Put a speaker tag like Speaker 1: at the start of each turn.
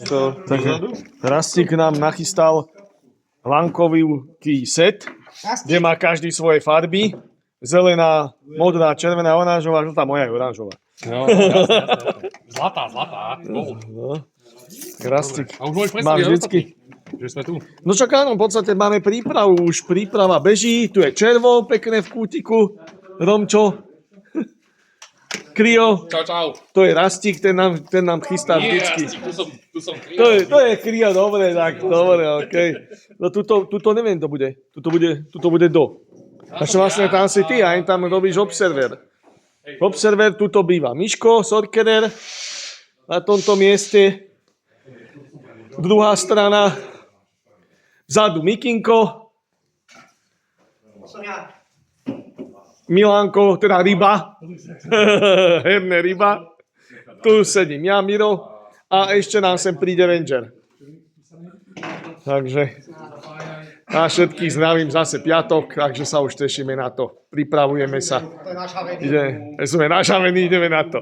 Speaker 1: Takže Rastík nám nachystal lankový set, kde má každý svoje farby. Zelená, modrá, červená, oranžová, žltá, moja je oranžová.
Speaker 2: No, jasne. Zlatá. Gold.
Speaker 1: No. Rastík
Speaker 2: A už môžeš
Speaker 1: má
Speaker 2: predstaviť
Speaker 1: vždycky.
Speaker 2: že sme tu.
Speaker 1: No čo áno, v podstate máme prípravu, už príprava beží, tu je červo, pekné v kútiku, Romčo, Krio,
Speaker 2: Čau.
Speaker 1: to je Rastík, ten nám chystá vždycky.
Speaker 2: Tu som Krio.
Speaker 1: To je Krio, dobre, tak, dobre, okej. No tuto neviem, tuto bude do. Takže vlastne tam si ty, aj tam robíš observer. Observer, tuto býva Miško, Sorkerer, na tomto mieste. Druhá strana, vzadu Mikinko, Milánko, teda ryba, herné ryba, tu sedím ja, Miro, a ešte nám sem príde Ranger. Takže a všetkých zdravím zase piatok, takže sa už tešíme na to. Pripravujeme sa. Sme našavení, ideme na to.